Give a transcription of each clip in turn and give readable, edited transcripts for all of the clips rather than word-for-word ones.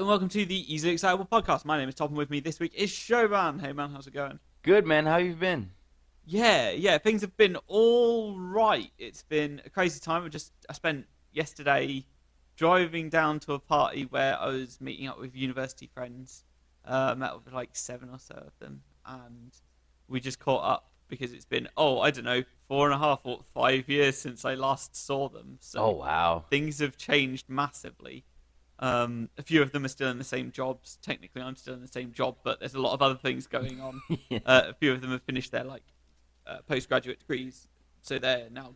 and welcome to the Easily Excitable podcast. My name is Top, and with me this week is Shoban. Hey man, how's it going? Good, man. How you been? Yeah, things have been all right. It's been a crazy time. I spent yesterday driving down to a party where I was meeting up with university friends. Met up with like seven or so of them, and we just caught up because it's been I don't know 4.5 or 5 years since I last saw them. Oh, So wow. things have changed massively. A few of them are still in the same jobs. Technically, I'm still in the same job, but there's a lot of other things going on. Yeah. A few of them have finished their postgraduate degrees, so they're now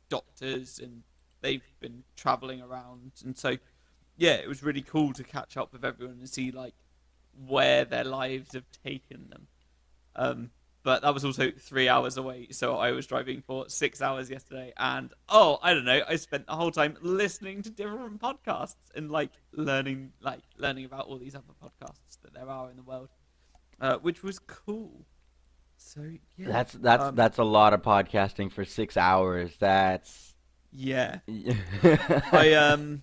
doctors, and they've been traveling around. And so, yeah, it was really cool to catch up with everyone and see like where their lives have taken them. But that was also 3 hours away, so I was driving for 6 hours yesterday, and I don't know, I spent the whole time listening to different podcasts and learning about all these other podcasts that there are in the world, which was cool. So yeah, That's a lot of podcasting for 6 hours. That's yeah. okay.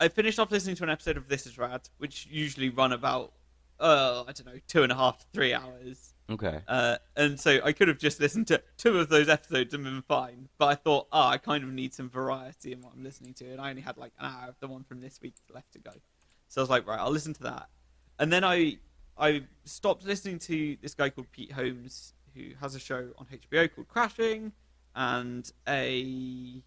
I finished off listening to an episode of This Is Rad, which usually run about I don't know 2.5 to 3 hours. And so I could have just listened to two of those episodes and been fine. But I thought, I kind of need some variety in what I'm listening to. And I only had like an hour of the one from this week left to go. So I was like, right, I'll listen to that. And then I stopped listening to this guy called Pete Holmes, who has a show on HBO called Crashing, and and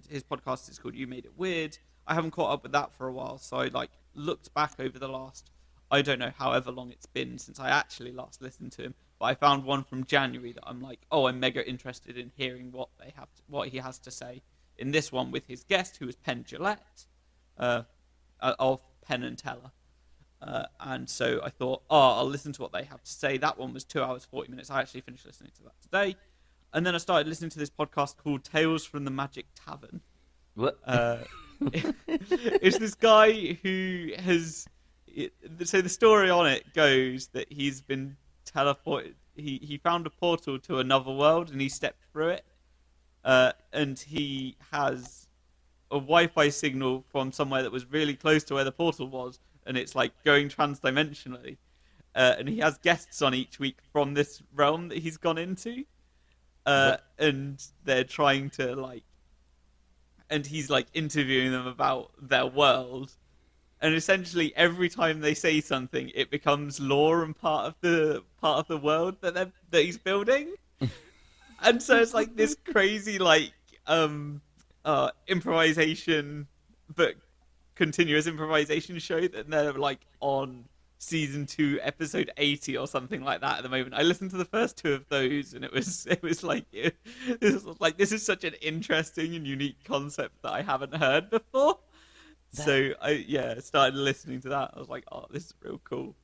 his podcast is called You Made It Weird. I haven't caught up with that for a while, so I looked back over the last, I don't know, however long it's been since I actually last listened to him. But I found one from January that I'm like, I'm mega interested in hearing what he has to say in this one with his guest, who is Penn Jillette, of Penn and Teller. And so I thought, I'll listen to what they have to say. That one was 2 hours 40 minutes. I actually finished listening to that today, and then I started listening to this podcast called Tales from the Magic Tavern. What? It's this guy who has. So the story on it goes that he's been teleported. He found a portal to another world and he stepped through it. And he has a Wi-Fi signal from somewhere that was really close to where the portal was, and it's like going transdimensionally. And he has guests on each week from this realm that he's gone into. And they're trying to and he's interviewing them about their world, and essentially every time they say something it becomes lore and part of the world that he's building. And so it's like this crazy improvisation, but continuous improvisation show that they're on season 2 episode 80 or something like that at the moment. I listened to the first two of those, and this is such an interesting and unique concept that I haven't heard before. That So I started listening to that. I was like, this is real cool.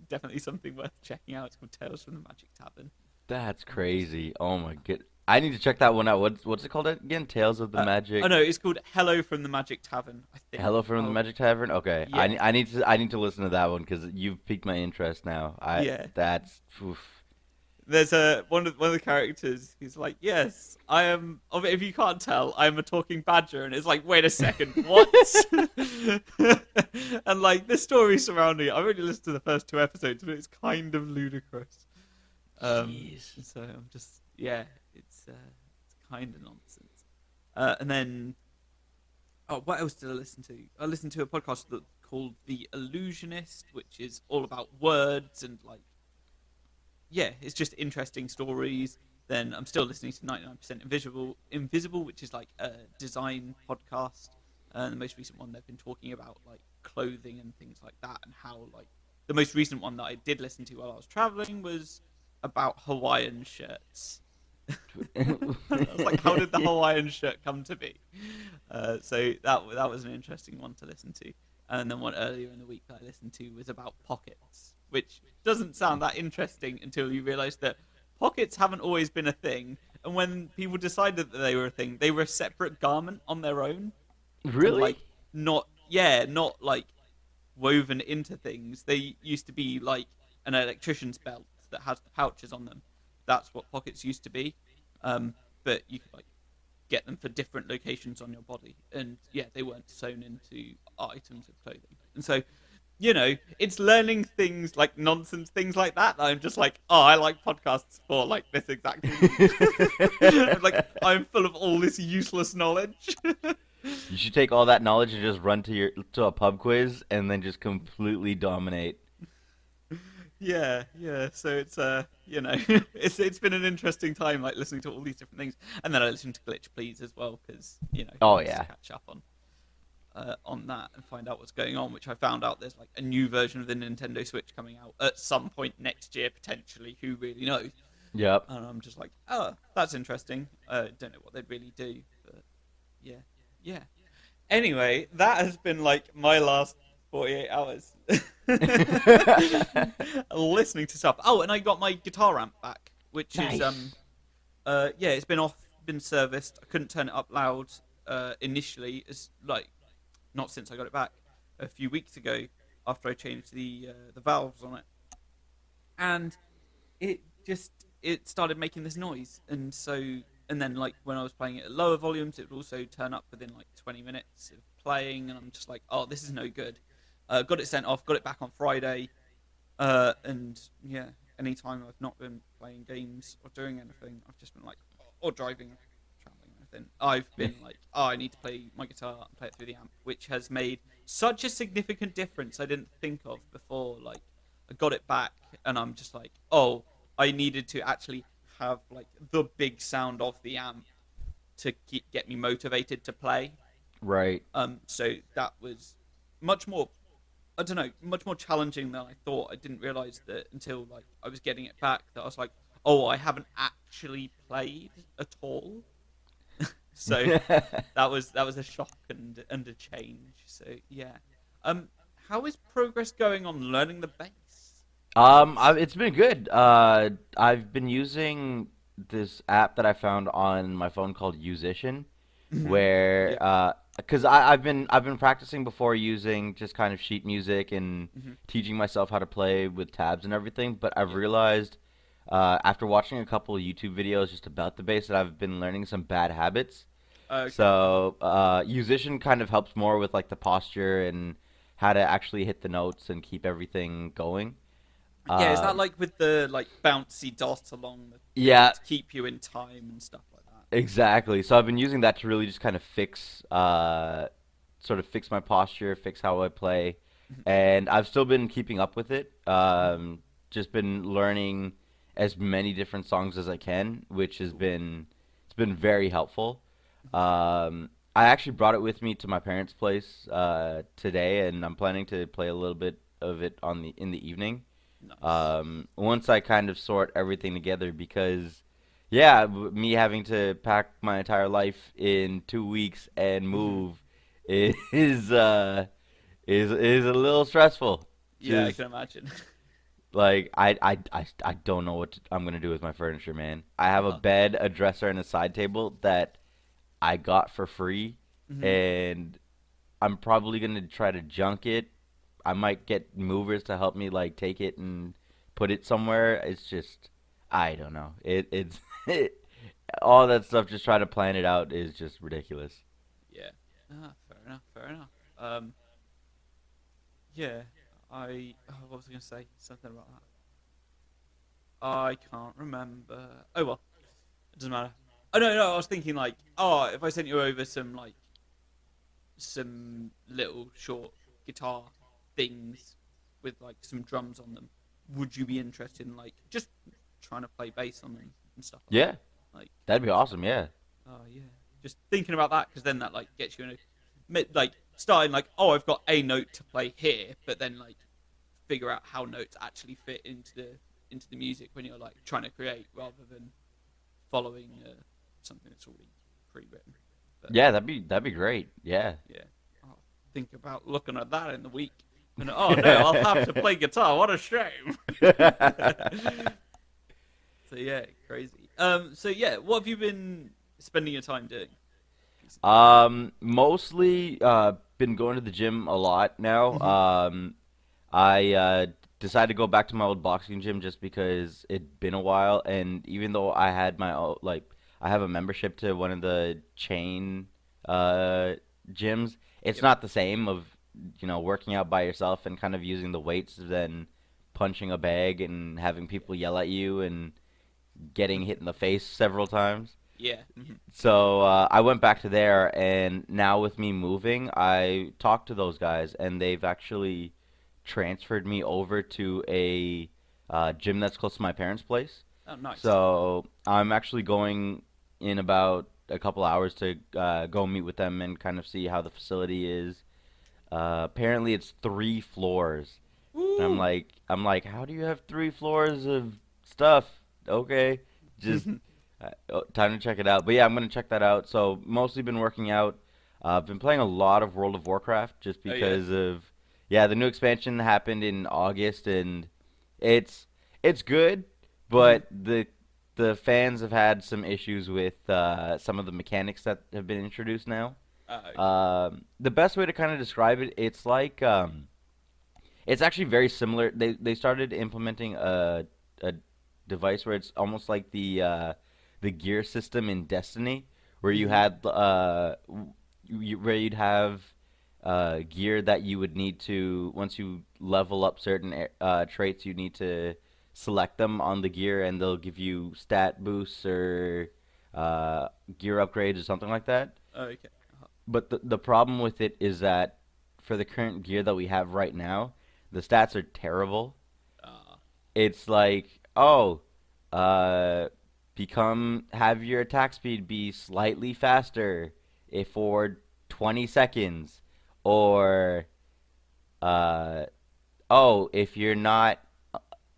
Definitely something worth checking out. It's called Tales from the Magic Tavern. that's crazy. Oh my god. I need to check that one out. What's it called again? Tales of the Magic. Oh no, it's called Hello from the Magic Tavern, I think. Hello from the Magic Tavern. Okay. Yeah. I need to listen to that one because you've piqued my interest now. Yeah. That's oof. There's one of the characters. He's like, "Yes, I am." If you can't tell, I'm a talking badger, and it's like, wait a second, what? And the story surrounding it, I've only listened to the first two episodes, but it's kind of ludicrous. Jeez. So I'm just, it's kind of nonsense. And then, what else did I listen to? I listened to a podcast called The Illusionist, which is all about words and it's just interesting stories. Then I'm still listening to 99% Invisible, which is a design podcast. And the most recent one, they've been talking about clothing and things like that, and how the most recent one that I did listen to while I was traveling was about Hawaiian shirts. I was like, how did the Hawaiian shirt come to be? So that was an interesting one to listen to. And then one earlier in the week that I listened to was about pockets, which doesn't sound that interesting until you realise that pockets haven't always been a thing. And when people decided that they were a thing, they were a separate garment on their own. Really? And not woven into things. They used to be an electrician's belt that has the pouches on them. That's what pockets used to be. But you could get them for different locations on your body, and they weren't sewn into items of clothing. And so, it's learning things like nonsense things like that I'm just like, oh, I like podcasts for like this exact reason. Like, I'm full of all this useless knowledge. You should take all that knowledge and just run to a pub quiz and then just completely dominate. Yeah. So it's it's been an interesting time, like listening to all these different things, and then I listened to Glitch Please as well because Oh just yeah. catch up on that and find out what's going on. Which I found out there's like a new version of the Nintendo Switch coming out at some point next year potentially. Who really knows? Yep. And I'm just like, oh, that's interesting. Don't know what they'd really do, but yeah. Anyway, that has been like my last 48 hours listening to stuff. Oh, and I got my guitar amp back, which is Nice. it's been serviced. I couldn't turn it up loud initially, as like not since I got it back a few weeks ago after I changed the valves on it, and it started making this noise, and then like when I was playing it at lower volumes, it would also turn up within like 20 minutes of playing, and I'm just like, oh, this is no good. Got it sent off, got it back on Friday, and yeah, anytime I've not been playing games or doing anything, I've just been like, or driving, traveling, anything. I've been like, oh, I need to play my guitar and play it through the amp, which has made such a significant difference I didn't think of before. Like, I got it back, and I'm just like, oh, I needed to actually have like the big sound of the amp to get me motivated to play. Right. So that was much more, I don't know, much more challenging than I thought. I didn't realize that until like I was getting it back that I was like, oh, I haven't actually played at all. So that was a shock and a change. So yeah. How is progress going on learning the bass? It's been good. I've been using this app that I found on my phone called Musician, where Yeah. because I've been practicing before using just kind of sheet music and Hmm. teaching myself how to play with tabs and everything. But I've Yeah. realized after watching a couple of YouTube videos just about the bass that I've been learning some bad habits. Okay. So Musician kind of helps more with like the posture and how to actually hit the notes and keep everything going. Yeah, is that Um, like with the like bouncy dot along the thing yeah, to keep you in time and stuff like that? exactly. So I've been using that to really just kind of sort of fix my posture, fix how I play, Mhm. and I've still been keeping up with it. Just been learning as many different songs as I can, which has Cool. been very helpful. I actually brought it with me to my parents' place today, and I'm planning to play a little bit of it in the evening. Nice. Once I kind of sort everything together, because yeah, me having to pack my entire life in 2 weeks and Hmm. move is is a little stressful. Yeah, I Just can imagine. like I don't know what I'm gonna do with my furniture, man. I have a Uh-huh. bed, a dresser, and a side table that I got for free, Hmm. and I'm probably gonna try to junk it. I might get movers to help me like take it and put it somewhere. It's just I don't know. It's all that stuff. Just trying to plan it out is just ridiculous. Yeah. Ah, fair enough. Fair enough. Yeah. What was I gonna say? Something about that. I can't remember. Oh well, it doesn't matter. Oh no. I was thinking like, oh, if I sent you over some little short guitar things with like some drums on them, would you be interested in like just trying to play bass on them and stuff like Yeah, that? Like, that'd I'm be just awesome. Yeah. oh yeah, just thinking about that because then that like gets you in a like starting like, oh, I've got a note to play here, but then like figure out how notes actually fit into the music when you're like trying to create rather than following something that's already pre-written. But Yeah, that'd be great. Yeah. yeah, I'll think about looking at that in the week. And oh no, I'll have to play guitar. What a shame. So yeah, crazy. So yeah, what have you been spending your time doing recently? Mostly been going to the gym a lot now. Hmm. I decided to go back to my old boxing gym just because it'd been a while, and even though I had I have a membership to one of the chain uh gyms, it's Yep. not the same of working out by yourself and kind of using the weights than punching a bag and having people yell at you and getting hit in the face several times. Yeah. Hmm. So I went back to there, and now with me moving, I talked to those guys, and they've actually transferred me over to a gym that's close to my parents' place. Oh, nice. So I'm actually going in about a couple hours to go meet with them and kind of see how the facility is. Apparently, it's 3 floors, and I'm Woo! like, I'm like, how do you have 3 floors of stuff? Okay, just time to check it out. But yeah, I'm gonna check that out. So mostly been working out. I've been playing a lot of World of Warcraft just Oh yeah. because of yeah, the new expansion happened in August and it's it's good, Hmm. but the fans have had some issues with some of the mechanics that have been introduced now. Okay. The best way to kind of describe it, it's like it's actually very similar. They started implementing a device where it's almost like the gear system in Destiny, where you Hmm. had where you'd have gear that you would need to once you level up certain traits, you need to select them on the gear, and they'll give you stat boosts or gear upgrades or something like that. Okay. But the problem with it is that for the current gear that we have right now, the stats are terrible. Uh, It's like, oh, uh, have your attack speed be slightly faster if for 20 seconds, or uh, oh, if you're not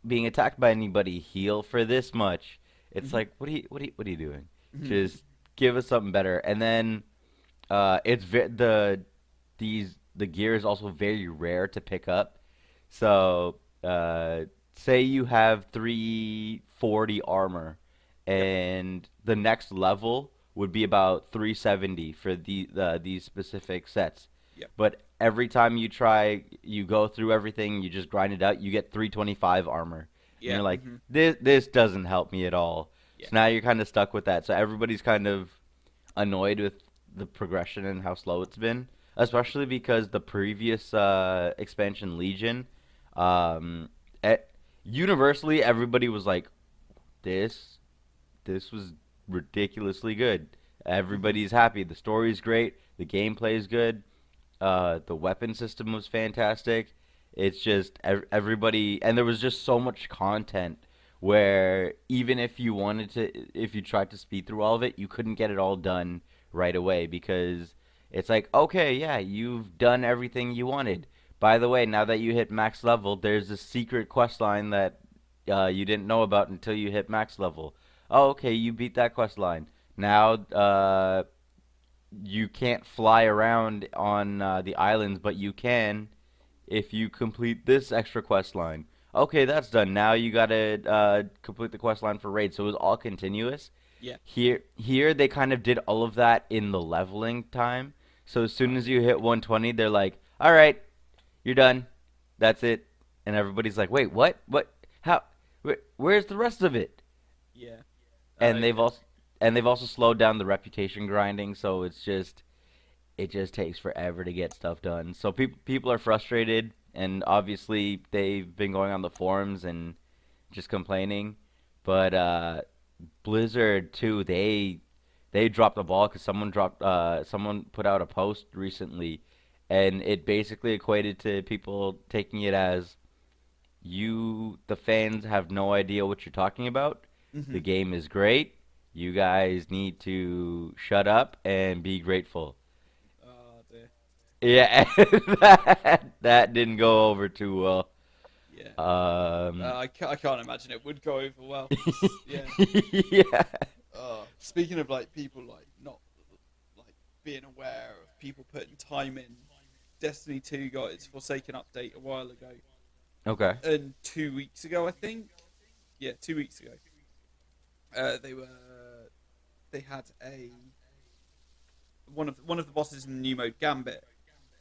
being attacked by anybody, heal for this much. It's mhm. like, what are you doing? Mhm. Just give us something better. And then it's the gear is also very rare to pick up. So say you have 340 armor, Yep. and the next level would be about 370 for these specific sets. Yep. But every time you go through everything, you just grind it out, you get 325 armor, and Yeah. you're like, Hmm. this doesn't help me at all. Yeah. So now you're kind of stuck with that. So everybody's kind of annoyed with the progression and how slow it's been, especially because the previous expansion Legion, um, e- universally everybody was like, this this was ridiculously good. Hmm. Everybody's happy. The story's great. The gameplay is good. The weapon system was fantastic. It's just everybody, and there was just so much content where even if you wanted to, if you tried to speed through all of it, you couldn't get it all done right away because it's like, okay, yeah, you've done everything you wanted. By the way, now that you hit max level, there's a secret quest line that you didn't know about until you hit max level. Oh, okay, you beat that quest line. Now, you can't fly around on the islands, but you can if you complete this extra quest line. Okay, that's done. Now you gotta complete the quest line for raid. So it was all continuous. Yeah. Here they kind of did all of that in the leveling time. So as soon as you hit Okay. 120, they're like, "All right, you're done. That's it." And everybody's like, "Wait, what? What? How? Where's the rest of it?" Yeah. And Okay. they've also slowed down the reputation grinding, so it just takes forever to get stuff done. So people are frustrated, and obviously they've been going on the forums and just complaining. But Blizzard too, they dropped the ball because someone put out a post recently, and it basically equated to people taking it as the fans have no idea what you're talking about. The Hmm. game is great. You guys need to shut up and be grateful. Oh dear. Yeah, that didn't go over too well. Yeah. Um, I can't imagine it would go over well. It's, yeah. yeah. Speaking of like people like not like being aware of people putting time in, Destiny 2 got its Forsaken update a while ago, Okay. and 2 weeks ago I think. Yeah, 2 weeks ago. They were they had a one of the bosses in the new mode Gambit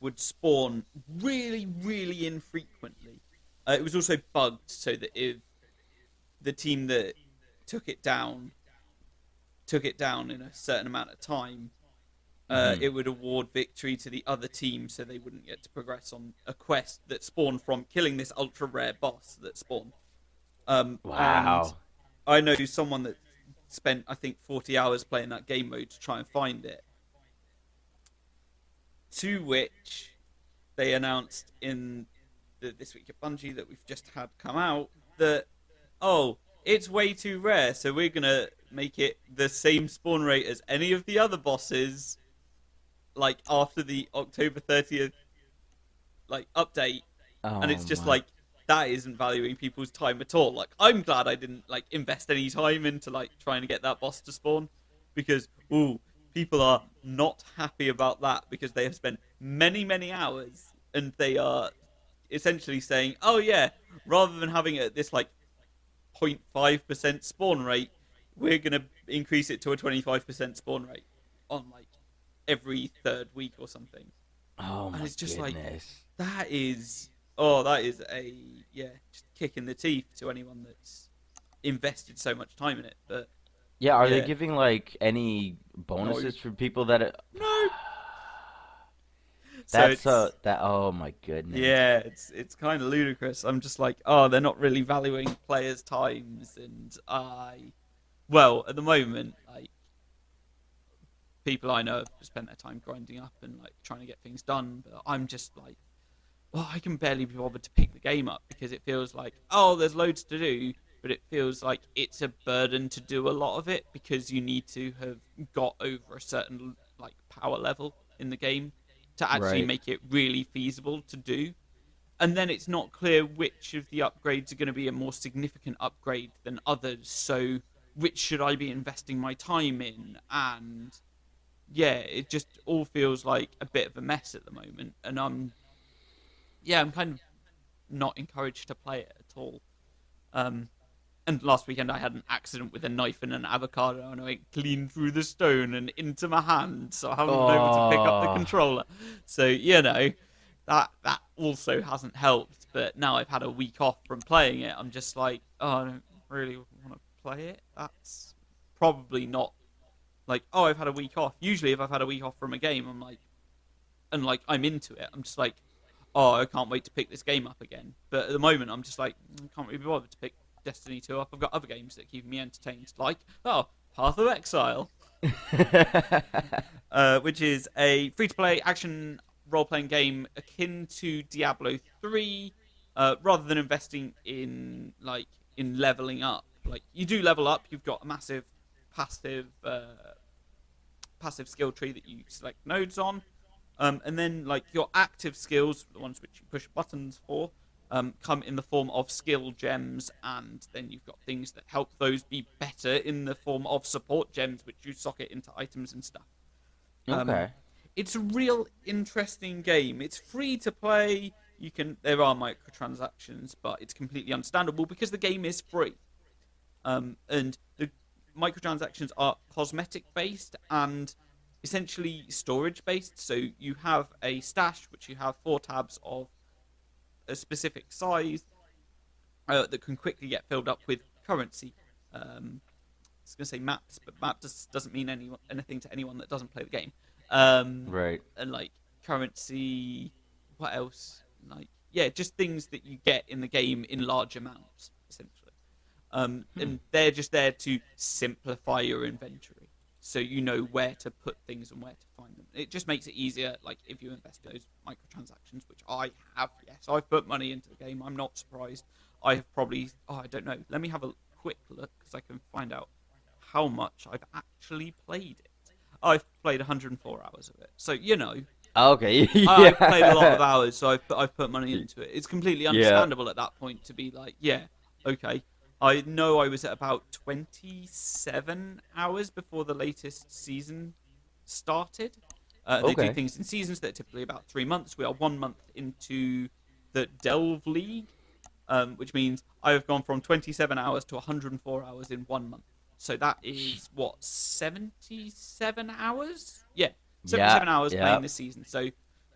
would spawn really infrequently. It was also bugged so that if the team that took it down took it down in a certain amount of time, Hmm. It would award victory to the other team, so they wouldn't get to progress on a quest that spawned from killing this ultra rare boss that spawned. And Wow. I know someone that spent, I think, 40 hours playing that game mode to try and find it. To which they announced in this week at Bungie that we've just had come out that, oh, it's way too rare, so we're gonna make it the same spawn rate as any of the other bosses, like after the October 30th update. And Oh it's just my. like, that isn't valuing people's time at all. Like, I'm glad I didn't invest any time into trying to get that boss to spawn, because people are not happy about that because they have spent many hours, and they are essentially saying, oh yeah, rather than having it at this 0.5% spawn rate, we're gonna increase it to a 25% spawn rate on every third week or something. Oh And my it's just like, goodness. that is, oh, that is a, yeah, just kick in the teeth to anyone that's invested so much time in it. But Yeah, are they yeah, giving like any no, bonuses for people that no. So that's it's, that oh my goodness. yeah, it's kind of ludicrous. I'm just like, oh, they're not really valuing players' times, and well, at the moment, people I know have spent their time grinding up and trying to get things done, but I'm just like, well, I can barely be bothered to pick the game up because it feels like, oh, there's loads to do, but it feels like it's a burden to do a lot of it because you need to have got over a certain power level in the game to actually Right. make it really feasible to do. And then it's not clear which of the upgrades are going to be a more significant upgrade than others. So which should I be investing my time in? And yeah, it just all feels like a bit of a mess at the moment. And I'm kind of not encouraged to play it at all. Um, and last weekend I had an accident with a knife and an avocado, and I went clean through the stone and into my hand, so I haven't been able to pick up the Oh. controller. So that also hasn't helped. But now I've had a week off from playing it, I'm just like, oh, I don't really want to play it. That's probably not oh, I've had a week off. Usually, if I've had a week off from a game, I'm like, and I'm into it. I'm just like, oh, I can't wait to pick this game up again. But at the moment, I'm just like, I can't really be bothered to pick Destiny 2 up. I've got other games that keep me entertained, like, oh, Path of Exile, which is a free-to-play action role-playing game akin to Diablo 3, rather than investing in leveling up. Like, you do level up. You've got a massive passive passive skill tree that you select nodes on. And then your active skills, the ones which you push buttons for, come in the form of skill gems, and then you've got things that help those be better in the form of support gems, which you socket into items and stuff. Um, Okay. it's a real interesting game. It's free to play. There are microtransactions, but it's completely understandable because the game is free. And the microtransactions are cosmetic based and essentially storage based. So you have a stash, which you have 4 tabs of a specific size, that can quickly get filled up with currency. I was going to say maps, but doesn't mean anything to anyone that doesn't play the game. Right. And currency, what else? Yeah, just things that you get in the game in large amounts, essentially. Hmm. And they're just there to simplify your inventory, so you know where to put things and where to find them. It just makes it easier, if you invest in those microtransactions, which I have. Yes, I've put money into the game. I'm not surprised. I have probably, I don't know. Let me have a quick look because I can find out how much I've actually played it. I've played 104 hours of it, so Okay. I've played a lot Yeah. of hours, so I've put money into it. It's completely Yeah. understandable at that point to be like, yeah, okay. I know I was at about 27 hours before the latest season started. They do Okay. things in seasons that are typically about 3 months. We are 1 month into the Delve League, which means I have gone from 27 hours to 104 hours in 1 month. So that is what, 77 hours? Yeah, Yeah. 77 hours Yeah. playing this season. So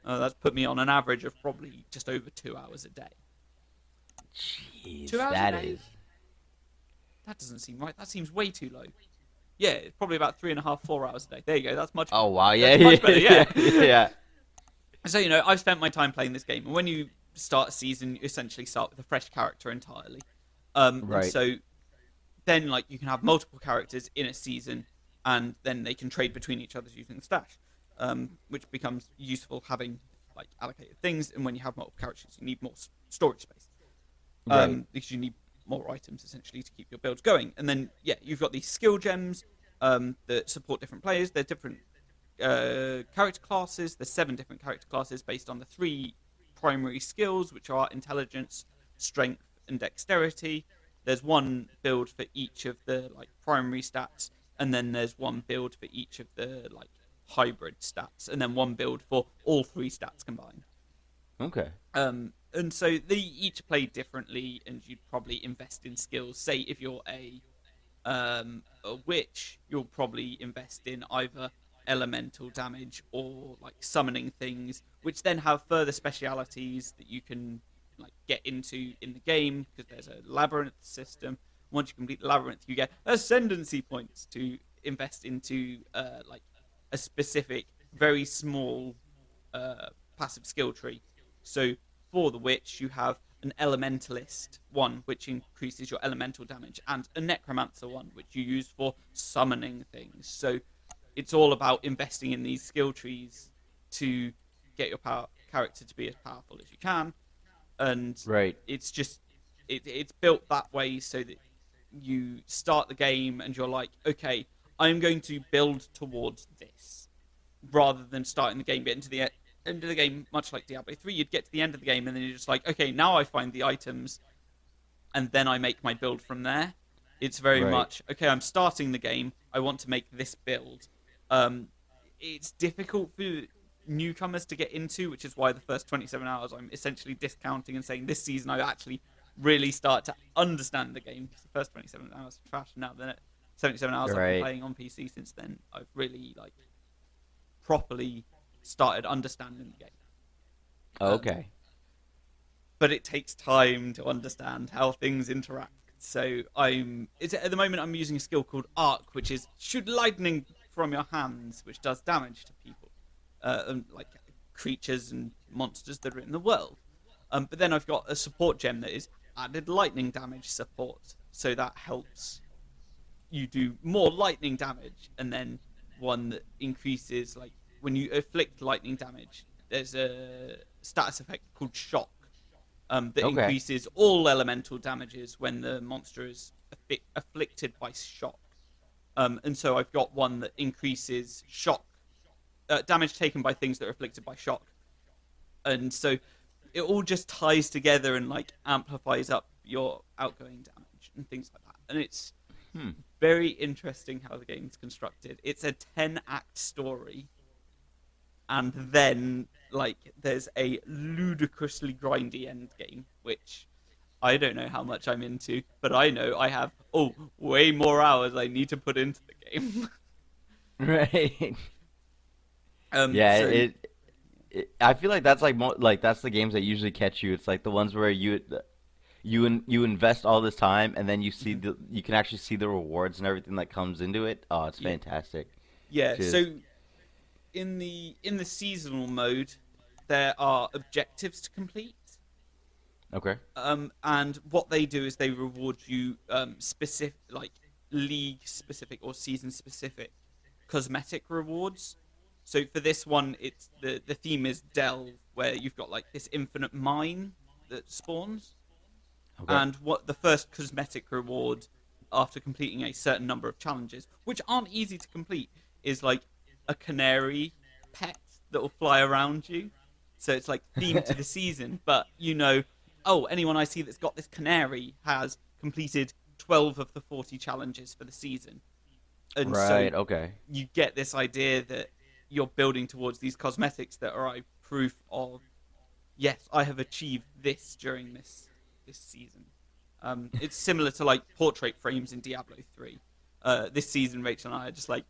that's put me on an average of probably just over 2 hours a day. Jeez, 2 hours a that day? is. That doesn't seem right. That seems way too low. Yeah, it's probably about 3.5, 4 hours a day. There you go. That's much. Oh wow, yeah, That's much better. yeah, Yeah. yeah. So I've spent my time playing this game, and when you start a season, you essentially start with a fresh character entirely. And Right, so then like you can have multiple characters in a season, and then they can trade between each other using the stash, which becomes useful having like allocated things. And when you have multiple characters, you need more storage space, right, because you need more items essentially to keep your builds going. And then you've got these skill gems that support different players. They're different character classes. There's 7 different character classes based on the 3 primary skills, which are intelligence, strength, and dexterity. There's one build for each of the like primary stats, and then there's one build for each of the like hybrid stats, and then one build for all 3 stats combined. okay, And so they each play differently, and you'd probably invest in skills. Say if you're a witch, you'll probably invest in either elemental damage or like summoning things, which then have further specialities that you can like get into in the game because there's a labyrinth system. Once you complete the labyrinth, you get ascendancy points to invest into like a specific, very small passive skill tree. So for the witch, you have an elementalist one, which increases your elemental damage, and a necromancer one, which you use for summoning things. So it's all about investing in these skill trees to get your character to be as powerful as you can, and right, it's just it's built that way so that you start the game and you're like, okay, I'm going to build towards this, rather than starting the game, getting to the end of the game, much like Diablo 3, you'd get to the end of the game and then you're just like, okay, now I find the items and then I make my build from there. It's very right. much, okay, I'm starting the game, I want to make this build. Um, it's difficult for newcomers to get into, which is why the first 27 hours I'm essentially discounting and saying this season I actually really start to understand the game. Because the first 27 hours are trash. Now the 77 hours I've been Right. playing on PC since then, I've really like properly started understanding the game. Um, Okay. but it takes time to understand how things interact. So at the moment I'm using a skill called Arc, which is shoot lightning from your hands, which does damage to people, and like creatures and monsters that are in the world. But then I've got a support gem that is added lightning damage support, so that helps you do more lightning damage, and then one that increases like when you inflict lightning damage. There's a status effect called Shock, that Okay. increases all elemental damages when the monster is afflicted by shock. And so I've got one that increases shock damage taken by things that are afflicted by shock, and so it all just ties together and like amplifies up your outgoing damage and things like that. And it's Hmm. very interesting how the game's constructed. It's a 10-act story, and then like there's a ludicrously grindy end game, which I don't know how much I'm into, but I know I have way more hours I need to put into the game. Right. um, Yeah. so I feel like that's like like that's the games that usually catch you. It's like the ones where you invest all this time and then mhm, you can actually see the rewards and everything that comes into it. Oh, it's yeah, fantastic. yeah. Just So in the seasonal mode, there are objectives to complete. okay. And what they do is they reward you specific, like league specific or season specific cosmetic rewards. So for this one, it's the theme is Delve, where you've got like this infinite mine that spawns, Okay. and what the first cosmetic reward after completing a certain number of challenges, which aren't easy to complete, is like a canary pet that will fly around you. So it's like themed to the season, but oh, anyone I see that's got this canary has completed 12 of the 40 challenges for the season. And so Right. Okay. you get this idea that you're building towards these cosmetics that are a proof of, yes, I have achieved this during this season. It's similar to like portrait frames in Diablo 3. This season, Rachel and I are just like,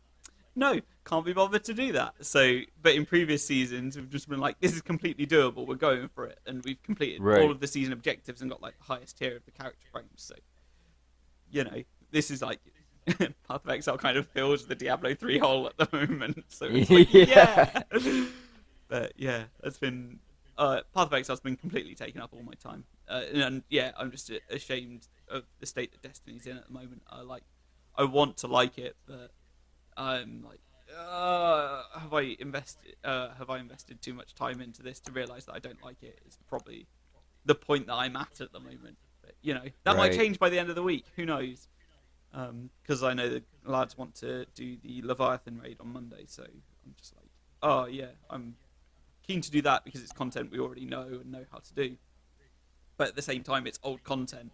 no, can't be bothered to do that. So, but in previous seasons, we've just been like, this is completely doable. We're going for it, and we've completed all Right. of the season objectives and got like the highest tier of the character frames. So, you know, this is like Path of Exile kind of fills the Diablo 3 hole at the moment, so it's like, Yeah. yeah. But yeah, that's been Path of Exile's been completely taken up all my time, and yeah, I'm just ashamed of the state that Destiny's in at the moment. I want to like it, but I'm like, have I invested too much time into this to realize that I don't like it? It's probably the point that I'm at the moment. But that might Right. change by the end of the week. Who knows? Because I know the lads want to do the Leviathan raid on Monday, so I'm just like, oh yeah, I'm keen to do that because it's content we already know and know how to do. But at the same time, it's old content,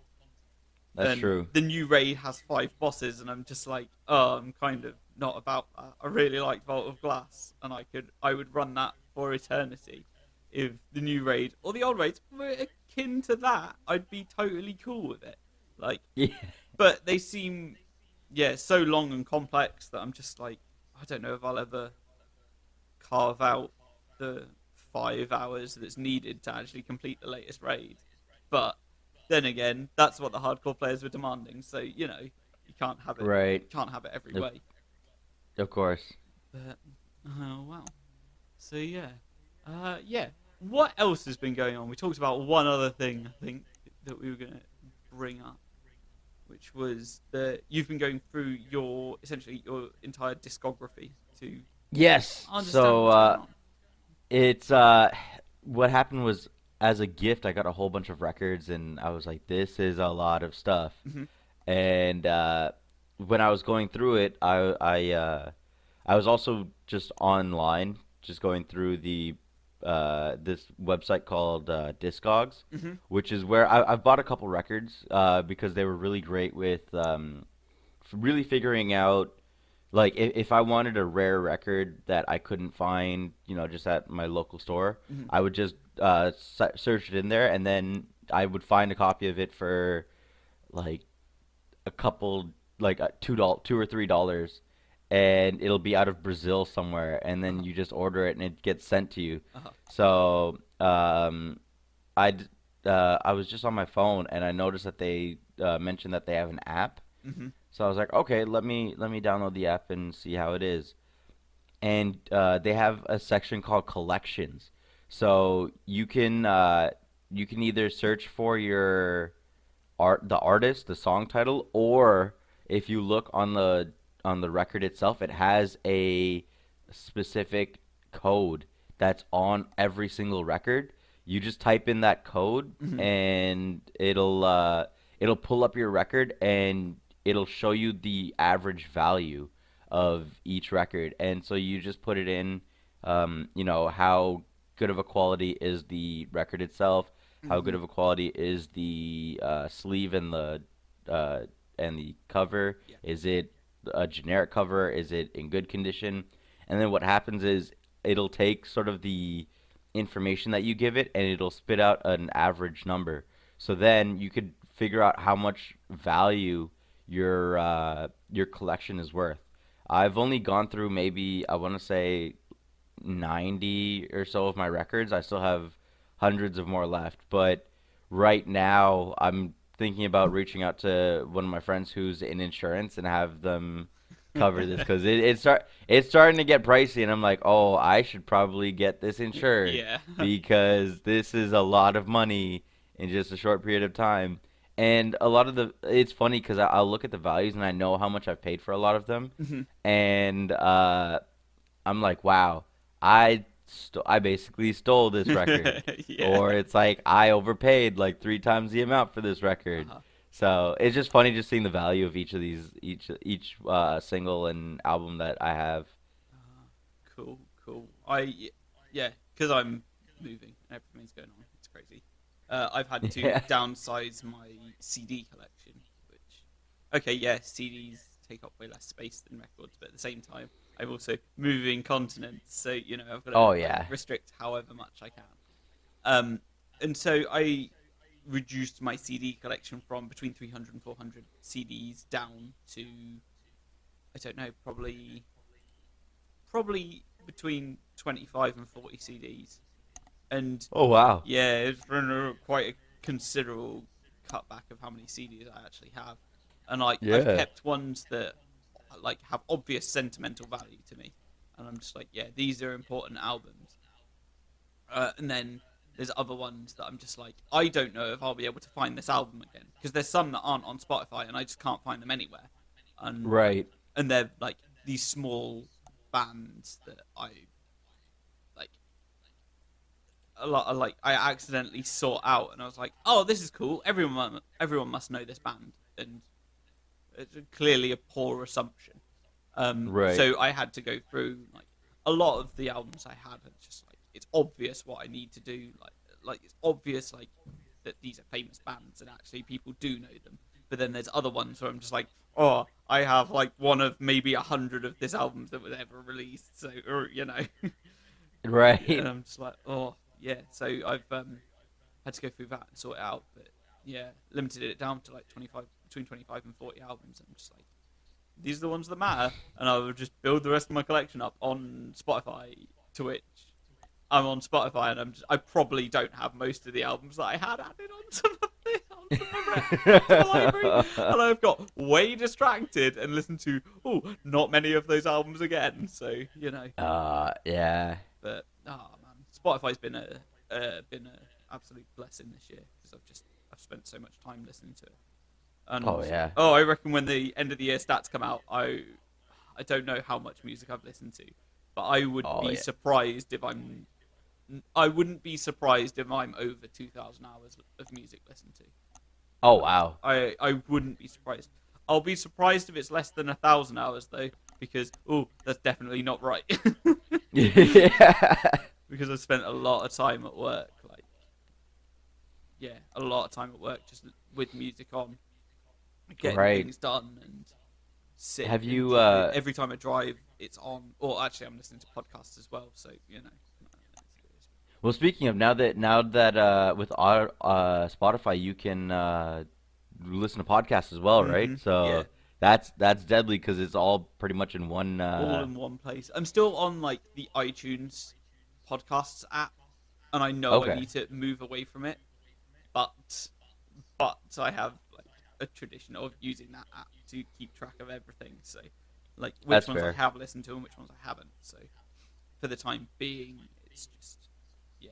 That's and true. the new raid has 5 bosses, and I'm just like, oh, I'm kind of not about that. I really liked Vault of Glass, and I would run that for eternity. If the new raid or the old raids were akin to that, I'd be totally cool with it. Like, Yeah. but they seem, yeah, so long and complex that I'm just like, I don't know if I'll ever carve out the 5 hours that's needed to actually complete the latest raid. But then again, that's what the hardcore players were demanding. So you can't have it. Right. Can't have it every Of, way. of course. But oh wow. So yeah, yeah. What else has been going on? We talked about one other thing I think that we were gonna bring up, which was that you've been going through essentially your entire discography to Yes. understand So what's going on. it's what happened was as a gift I got a whole bunch of records and I was like, this is a lot of stuff. Hmm. And when I was going through it, I was also just online, just going through the this website called Discogs, Hmm. which is where I've bought a couple records because they were really great with really figuring out like if I wanted a rare record that I couldn't find, just at my local store, Hmm. I would just search it in there, and then I would find a copy of it for like a couple, like $2 or $3, and it'll be out of Brazil somewhere, and then Uh-huh. you just order it and it gets sent to you. Uh-huh. So I was just on my phone and I noticed that they mentioned that they have an app. Hmm. So I was like, okay, let me download the app and see how it is. And they have a section called collections. So you can either search for the artist, the song title, or if you look on the record itself, it has a specific code that's on every single record. You just type in that code Hmm. and it'll pull up your record and it'll show you the average value of each record. And so you just put it in, how good of a quality is the record itself, how Hmm. good of a quality is the sleeve uh, and the cover. Yeah. Is it a generic cover? Is it in good condition? And then what happens is it'll take sort of the information that you give it and it'll spit out an average number. So then you could figure out how much value your collection is worth. I've only gone through maybe I want to say 90 or so of my records. I still have hundreds of more left, but right now I'm thinking about reaching out to one of my friends who's in insurance and have them cover this because it's starting to get pricey, and I'm like, oh, I should probably get this insured Yeah. because this is a lot of money in just a short period of time. And a lot of it's funny because I'll look at the values and I know how much I've paid for a lot of them, Hmm. and I'm like, wow, I basically stole this record, Yeah. or it's like I overpaid like 3 times the amount for this record. Uh-huh. So it's just funny just seeing the value of each of these, each single and album that I have. Uh, cool, cool. Yeah, because I'm moving and everything's going on. It's crazy. I've had to Yeah. downsize my CD collection, which, okay, yeah, CDs take up way less space than records, but at the same time, I'm also moving continents, so I've got to Oh like yeah. restrict however much I can. Um, and so I reduced my CD collection from between 300 and 400 CDs down to, I don't know, probably between 25 and 40 CDs. And Oh wow. yeah, it's been quite a considerable cutback of how many CDs I actually have. And like I've Yeah. kept ones that like have obvious sentimental value to me, and I'm just like, yeah, these are important albums. And then there's other ones that I'm just like, I don't know if I'll be able to find this album again, because there's some that aren't on Spotify and I just can't find them anywhere, and Right. they're like these small bands that I like a lot. Like I accidentally sought out, and I was like, oh, this is cool. Everyone must know this band, and it's clearly a poor assumption. Right. So I had to go through like a lot of the albums I had, and just like it's obvious what I need to do. Like it's obvious like that these are famous bands, and actually people do know them. But then there's other ones where I'm just like, oh, I have like one of maybe 100 of this albums that was ever released. So, or and Right. I'm just like, oh yeah. So I've had to go through that and sort it out. But yeah, limited it down to like 25 between 25 and 40 albums. I'm just like, these are the ones that matter, and I would just build the rest of my collection up on Spotify. To which I'm on Spotify, and I probably don't have most of the albums that I had added onto my library, and I've got way distracted and listened to not many of those albums again. So Yeah. but man, Spotify's been a absolute blessing this year because I've spent so much time listening to it. And Oh yeah. I reckon when the end of the year stats come out, I don't know how much music I've listened to, but I would Oh be yeah. surprised if I wouldn't be surprised if I'm over 2,000 hours of music listened to. Oh wow. I wouldn't be surprised. I'll be surprised if it's less than 1,000 hours though, because that's definitely not right. Yeah. Because I spent a lot of time at work, a lot of time at work just with music on, getting Right. things done, and sit Have and you drive. Every time I drive, it's on. Or actually, I'm listening to podcasts as well, so Well, speaking of now that with our Spotify you can listen to podcasts as well, right? Yeah, So that's deadly because it's all pretty much in one. all in one place. I'm still on like the iTunes podcasts app, and I know I Okay. need to move away from it, but I have like a tradition of using that app to keep track of everything. So, like which That's ones I fair. have listened to and which ones I haven't. So, for the time being, it's just yeah,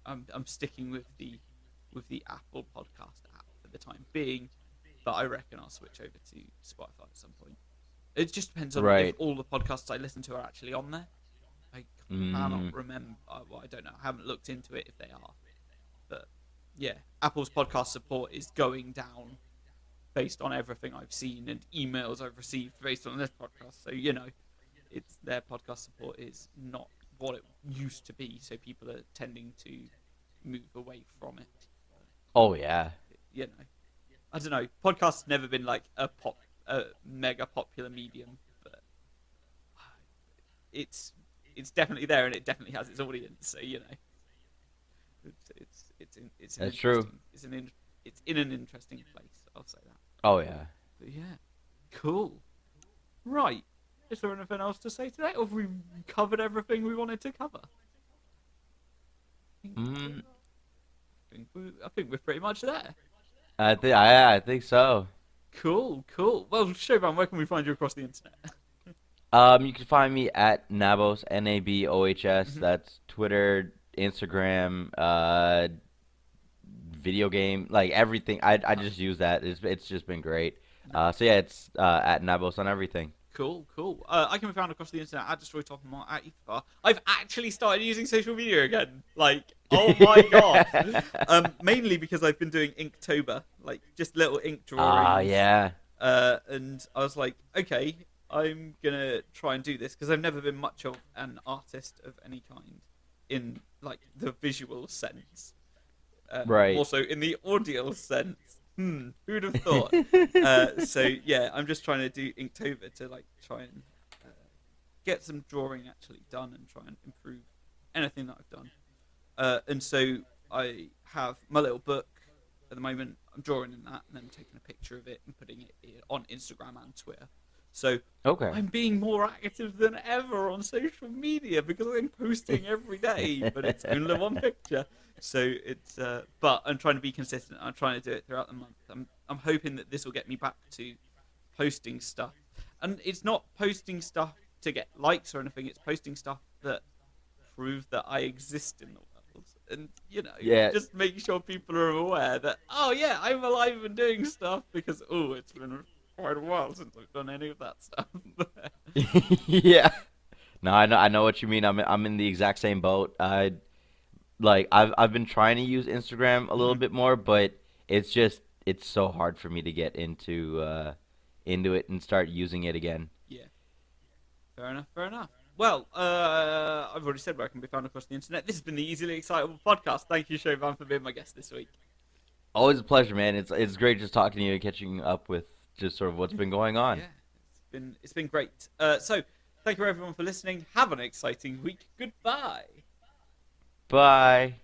I'm sticking with the Apple Podcast app for the time being, but I reckon I'll switch over to Spotify at some point. It just depends on if Right. all the podcasts I listen to are actually on there. I cannot Mm, remember. Well, I don't know. I haven't looked into it if they are. But yeah, Apple's podcast support is going down based on everything I've seen and emails I've received based on this podcast. So it's their podcast support is not what it used to be. So people are tending to move away from it. oh yeah. I don't know. Podcasts never been like a mega popular medium, but it's definitely there and it definitely has its audience. So it's an That's true. interesting it's in an interesting place. I'll say that. Oh yeah. But yeah, cool. Right. Is there anything else to say today, or have we covered everything we wanted to cover? Mm, I think we're pretty much there. I think so. Cool. Well, Shoban, where can we find you across the internet? You can find me at Nabos, Nabohs. Mhm. That's Twitter, Instagram, video game, like everything. I Nice. just use that. It's just been great. So yeah, it's at Nabos on everything. Cool. I can be found across the internet at Destroy Top and More at Ether. I've actually started using social media again. Like, oh my god. Mainly because I've been doing Inktober, like just little ink Ah, drawings. yeah. And I was like, okay, I'm gonna try and do this because I've never been much of an artist of any kind in like the visual sense. Right. Also in the audio sense. Who'd have thought? So yeah, I'm just trying to do Inktober to like try and get some drawing actually done and try and improve anything that I've done. And so I have my little book at the moment. I'm drawing in that and then taking a picture of it and putting it on Instagram and Twitter. So Okay. I'm being more active than ever on social media because I'm posting every day, but it's only one picture. So it's, but I'm trying to be consistent. I'm trying to do it throughout the month. I'm hoping that this will get me back to posting stuff. And it's not posting stuff to get likes or anything. It's posting stuff that prove that I exist in the world, and Yeah. just make sure people are aware that oh yeah, I'm alive and doing stuff because oh, it's been quite a while since I've done any of that stuff. Yeah. No, I know what you mean. I'm in the exact same boat. I've been trying to use Instagram a little Mhm. bit more, but it's so hard for me to get into it and start using it again. Yeah, fair enough. Fair enough. Well, I've already said where I can be found across the internet. This has been the Easily Excitable podcast. Thank you, Shoban, for being my guest this week. Always a pleasure, man. It's great just talking to you and catching up with just sort of what's been going on. Yeah, it's been great. So thank you everyone for listening. Have an exciting week. Goodbye. Bye.